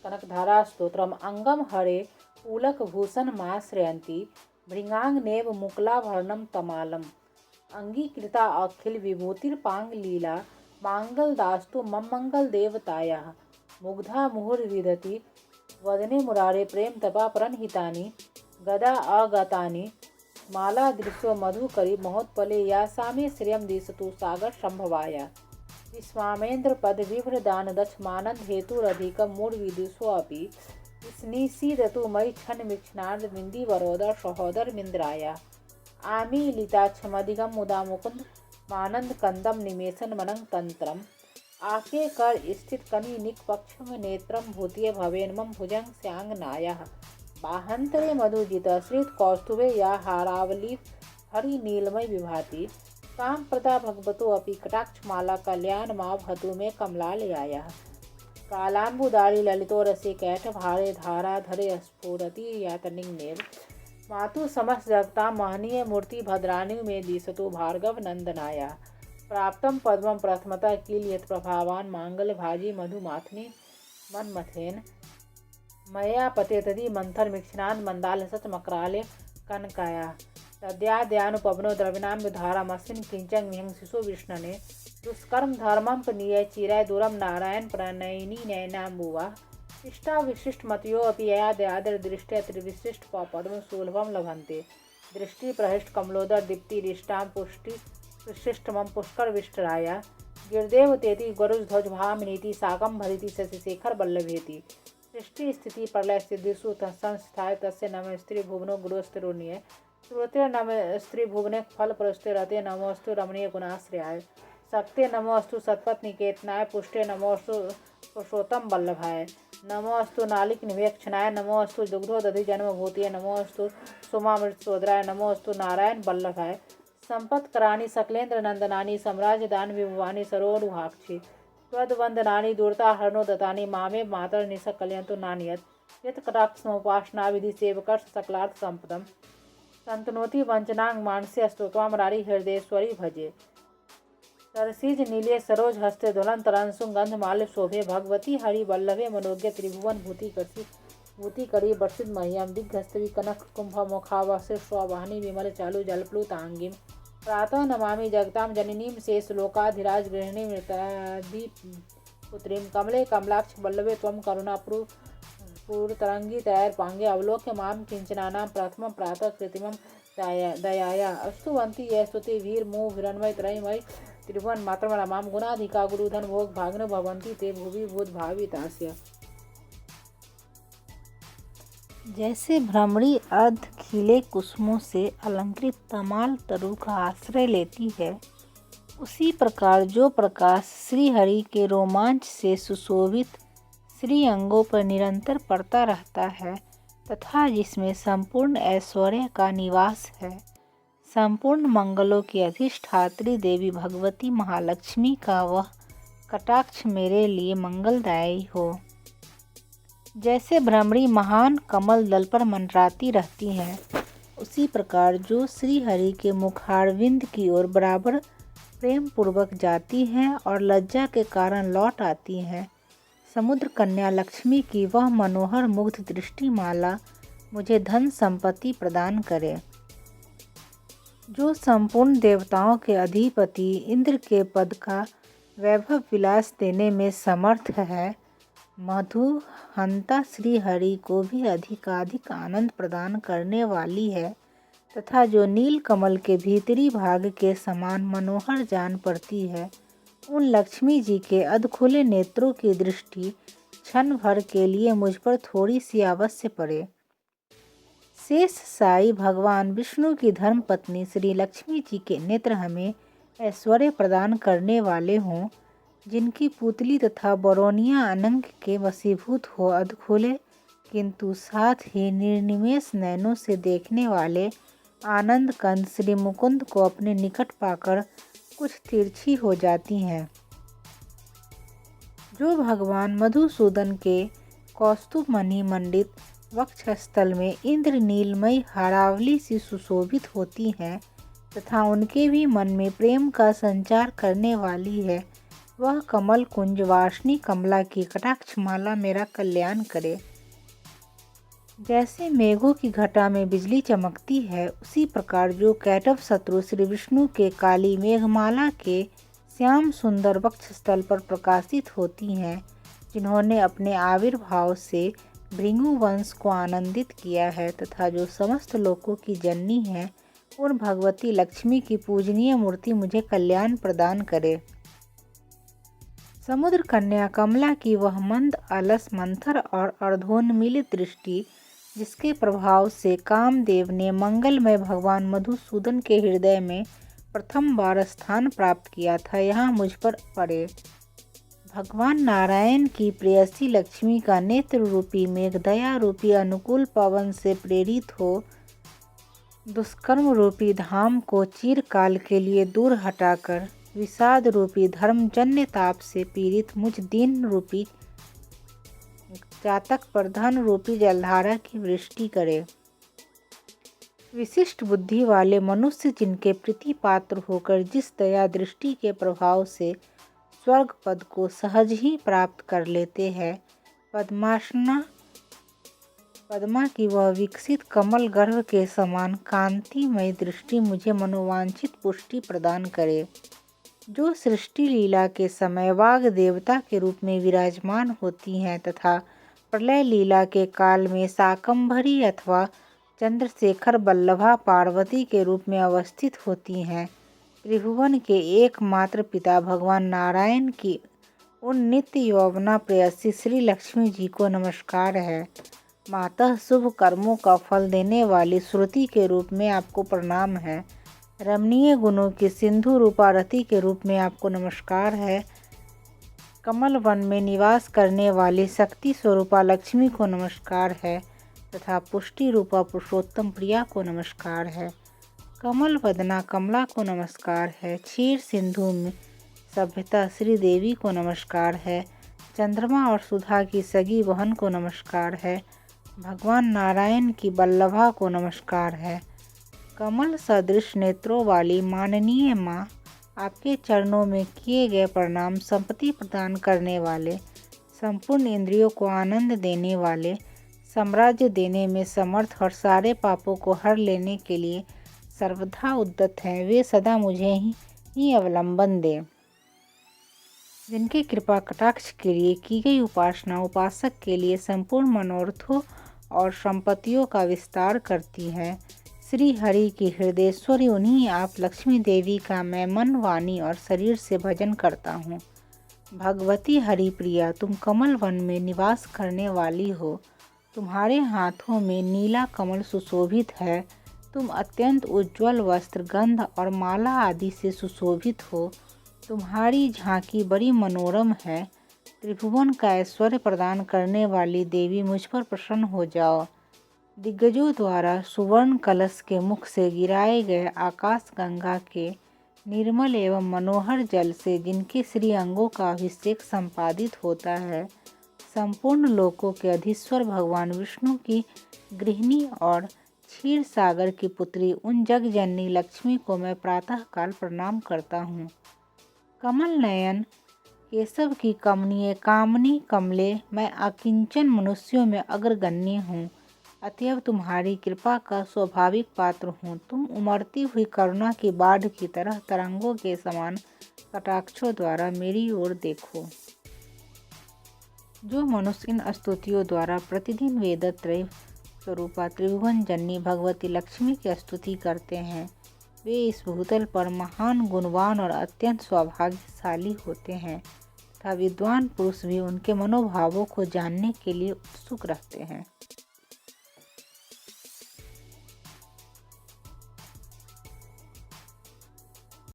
कनकधारास्तोत्रम् अंगम हरे पुलकभूषणमाश्रयन्ती भृङ्गाङ्गनेव मुकुलाभरणं तमालम् अंगीकृता अखिल विभूतिर्पाङ्गलीला माङ्गलदास्तु मम मंगलदेवतायाः मुग्धा मुहुर्विदधति वदने मुरारे प्रेम तपा प्रणहितानि गदा अगतानि मालादृशो मधुकरी महोत्पले या सामे श्रियं दिशतु सागर संभवाया विश्वामेन्द्र पद विभ्रदान दक्षमानंद हेतुरधिकं मूढविदुषोऽपि स्निसीदतु मयि क्षणमिक्षणार्ध मिन्दीवरोदर सहोदर मिन्द्राया आमीलिताक्षमधिगम मुदा मुकुंद मानंद कंदम निमेषन मनंग तंत्रम आके कर स्थित कनि निकपक्षम नेत्रम भूतिये भवेन मम भुजंग स्यांगनायाः बाहंतरे मधुजित श्रित कौस्तुभे या हारावली हरि नीलमय विभाति काम प्रदा भगवतो अपि कटाक्षमाला कल्याण मा भतु में कमलालयायाः कालाम्बुदारी ललितो रसे कैठ भारे धारा धरे स्फुरति यातनिंगनेव मातु समस्त जगता महनीय मूर्ति भद्राणि में दिशतु भार्गव नंदनाया प्राप्तम पद्मं प्रथमता किल यत् प्रभावान मांगल भाजी मधुमाथनी मनमथेन मया पतेतदि मंथर मिक्षणान मंदाल सच मकराले कनकाया तद्याद्यानुपवनो द्रविणाम्य धारामस्मिन् किंचन विहंसिषो विष्णने दुष्कर्म धर्मं पनीय चिराय दूरम नारायण प्रणयिनी नयनाम्बुवा इष्टा विशिष्ट मतयो अपि यादयादर दृष्ट्या त्रिविशिष्ट पद्म सुलभम लभन्ते दृष्टि प्रहिष्ट कमलोदर दीप्ति रिष्टां पुष्टि विशिष्टमं पुष्कर विष्टराया गिरदेव तेति गरुज ध्वज भामिनीति साकं भरिति शशिशेखर वल्लभेति सृष्टि स्थिति प्रलय सिद्धिषु संस्थाय तस्य नम स्त्री भुवनो गुरुस्तिरुण्य श्रुते नम स्त्री भुवने फल पुरस्ते रते नमोस्तु रमणीय गुणाश्रयाय शक्ते नमोस्तु सत्पत्निकेतनाय पुष्टे नमोस्तु पुरुषोत्तम वल्लभाय नमोस्तु नालिक निवेक्षणाय नमोस्तु दुग्धोदधि जन्मभूतिये नमोस्तु सोमामृतसोदराय नमोस्तु नारायण वल्लभाय संपत्कराणि सकलेन्द्र नंदनानि साम्राज्यदान विभुवानि सरोरुहाक्षि त्वद्वंदनानि दूरताहरणो दत्तानि मामे मातर निसकलयन्तु नान्यत् यत् कटाक्षसमुपासना विधि सेवकर्ष सकलार्थ संपदम् संतनोति वंचनांग मानस्य स्तोत्वां रारी हृदयेश्वरी भजे सरसीज नीले सरोज हस्ते दुलन तरंसुं गंधमाल्य शोभे भगवती हरि वल्लभे मनोज्ञ त्रिभुवन भूति करी वर्षित मह्यम दिग्घस्तवी कनक कुंभ मुखावसे स्ववाहिनी विमल चालु जलप्लुतांगिम प्रातः नमामि जगतां जननीं शेष लोकाधिराज गृहिणीं मृतादि पुत्रीं कमले कमलाक्ष वल्लभे त्वं करुणापुर पूर्णतरंगी तैर पांगे अवलोक्य माम किंचनानां प्रथमं प्रातः कृत्रिमं दयाया अस्तुवन्ति ये स्तुति वीर मुह हिरण्मय त्रयमय त्रिभुवन मात्रम रमाम गुणाधिका गुरुधन भोग भाग्न भवन्ति ते भुवि भूत भावितास्य। जैसे भ्रमरी अर्ध खिले कुसुमों से अलंकृत तमाल तरु का आश्रय लेती है, उसी प्रकार जो प्रकाश श्रीहरि के रोमांच से सुशोभित श्री अंगों पर निरंतर पड़ता रहता है तथा जिसमें संपूर्ण ऐश्वर्य का निवास है, संपूर्ण मंगलों की अधिष्ठात्री देवी भगवती महालक्ष्मी का वह कटाक्ष मेरे लिए मंगलदायी हो। जैसे भ्रमरी महान कमल दल पर मंडराती रहती है, उसी प्रकार जो श्री हरि के मुखारविंद की ओर बराबर प्रेम पूर्वक जाती हैं और लज्जा के कारण लौट आती हैं, समुद्र कन्या लक्ष्मी की वह मनोहर मुग्ध दृष्टिमाला मुझे धन संपत्ति प्रदान करे। जो संपूर्ण देवताओं के अधिपति इंद्र के पद का वैभव विलास देने में समर्थ है, मधु हंता श्री हरि को भी अधिकाधिक आनंद प्रदान करने वाली है तथा जो नील कमल के भीतरी भाग के समान मनोहर जान पड़ती है, उन लक्ष्मी जी के अधखुले नेत्रों की दृष्टि क्षण भर के लिए मुझ पर थोड़ी सी अवश्य पड़े। शेष साई भगवान विष्णु की धर्मपत्नी श्री लक्ष्मी जी के नेत्र हमें ऐश्वर्य प्रदान करने वाले हों, जिनकी पुतली तथा बरौनिया अनंग के वशीभूत हो अधखुले किंतु साथ ही निर्निमेष नयनों से देखने वाले आनंद कंद श्री मुकुंद को अपने निकट पाकर कुछ तिरछी हो जाती हैं। जो भगवान मधुसूदन के कौस्तुभ मणि मंडित वक्षस्थल में इंद्र नीलमयी हारावली सी सुशोभित होती हैं तथा उनके भी मन में प्रेम का संचार करने वाली है, वह कमल कुंज वासनी कमला की कटाक्ष माला मेरा कल्याण करे। जैसे मेघों की घटा में बिजली चमकती है, उसी प्रकार जो कैटभ शत्रु श्री विष्णु के काली मेघमाला के श्याम सुंदर वक्षस्थल पर प्रकाशित होती हैं, जिन्होंने अपने आविर्भाव से भृगु वंश को आनंदित किया है तथा जो समस्त लोकों की जननी है, उन भगवती लक्ष्मी की पूजनीय मूर्ति मुझे कल्याण प्रदान करे। समुद्र कन्या कमला की वह मंद अलस मंथर और अर्धोन्मीलित दृष्टि, जिसके प्रभाव से कामदेव ने मंगलमय भगवान मधुसूदन के हृदय में प्रथम बार स्थान प्राप्त किया था, यहाँ मुझ पर पड़े। भगवान नारायण की प्रेयसी लक्ष्मी का नेत्र रूपी मेघ दया रूपी अनुकूल पवन से प्रेरित हो दुष्कर्म रूपी धाम को चिरकाल के लिए दूर हटाकर विषाद रूपी धर्मजन्य ताप से पीड़ित मुझ दीन रूपी जातक पर धन रूपी जलधारा की वृष्टि करे। विशिष्ट बुद्धि वाले मनुष्य जिनके प्रीति पात्र होकर जिस दया दृष्टि के प्रभाव से स्वर्ग पद को सहज ही प्राप्त कर लेते हैं, पद्मा की वह विकसित कमल गर्भ के समान कांतिमय दृष्टि मुझे मनोवांछित पुष्टि प्रदान करे। जो सृष्टि लीला के समय वाग देवता के रूप में विराजमान होती हैं तथा प्रलय लीला के काल में शाकंभरी अथवा चंद्रशेखर बल्लभा पार्वती के रूप में अवस्थित होती हैं, त्रिभुवन के एकमात्र पिता भगवान नारायण की उन नित्य यौवना प्रेयसी श्री लक्ष्मी जी को नमस्कार है। मातः शुभ कर्मों का फल देने वाली श्रुति के रूप में आपको प्रणाम है। रमणीय गुणों की सिंधु रूपा रति के रूप में आपको नमस्कार है। कमल वन में निवास करने वाली शक्ति स्वरूपा लक्ष्मी को नमस्कार है तथा पुष्टि रूपा पुरुषोत्तम प्रिया को नमस्कार है। कमल वदना कमला को नमस्कार है। क्षीर सिंधु में सभ्यता श्री देवी को नमस्कार है। चंद्रमा और सुधा की सगी बहन को नमस्कार है। भगवान नारायण की बल्लभा को नमस्कार है। कमल सदृश नेत्रों वाली माननीय माँ, आपके चरणों में किए गए प्रणाम। संपत्ति प्रदान करने वाले, संपूर्ण इंद्रियों को आनंद देने वाले, साम्राज्य देने में समर्थ और सारे पापों को हर लेने के लिए सर्वथा उद्यत हैं, वे सदा मुझे ही अवलंबन दें। जिनके कृपा कटाक्ष के लिए की गई उपासना उपासक के लिए संपूर्ण मनोरथों और संपत्तियों का विस्तार करती है। श्री हरि की हृदयेश्वरी उन्हीं आप लक्ष्मी देवी का मैं मन, वाणी और शरीर से भजन करता हूँ। भगवती हरि प्रिया, तुम कमल वन में निवास करने वाली हो। तुम्हारे हाथों में नीला कमल सुशोभित है। तुम अत्यंत उज्ज्वल वस्त्र, गंध और माला आदि से सुशोभित हो। तुम्हारी झांकी बड़ी मनोरम है। त्रिभुवन का ऐश्वर्य प्रदान करने वाली देवी, मुझ पर प्रसन्न हो जाओ। दिग्गजों द्वारा सुवर्ण कलश के मुख से गिराए गए आकाश गंगा के निर्मल एवं मनोहर जल से जिनके श्री अंगों का अभिषेक संपादित होता है, संपूर्ण लोकों के अधीश्वर भगवान विष्णु की गृहिणी और क्षीर सागर की पुत्री उन जगजननी लक्ष्मी को मैं प्रातःकाल प्रणाम करता हूँ। कमल नयन केशव की कमनीय कामनी कमले, मैं अकिंचन मनुष्यों में अग्रगण्य हूँ, अतएव तुम्हारी कृपा का स्वाभाविक पात्र हूँ। तुम उमड़ती हुई करुणा की बाढ़ की तरह तरंगों के समान कटाक्षों द्वारा मेरी ओर देखो। जो मनुष्य इन स्तुतियों द्वारा प्रतिदिन वेदत्रय स्वरूपा त्रिभुवन जननी भगवती लक्ष्मी की स्तुति करते हैं, वे इस भूतल पर महान, गुणवान और अत्यंत सौभाग्यशाली होते हैं तथा विद्वान पुरुष भी उनके मनोभावों को जानने के लिए उत्सुक रहते हैं।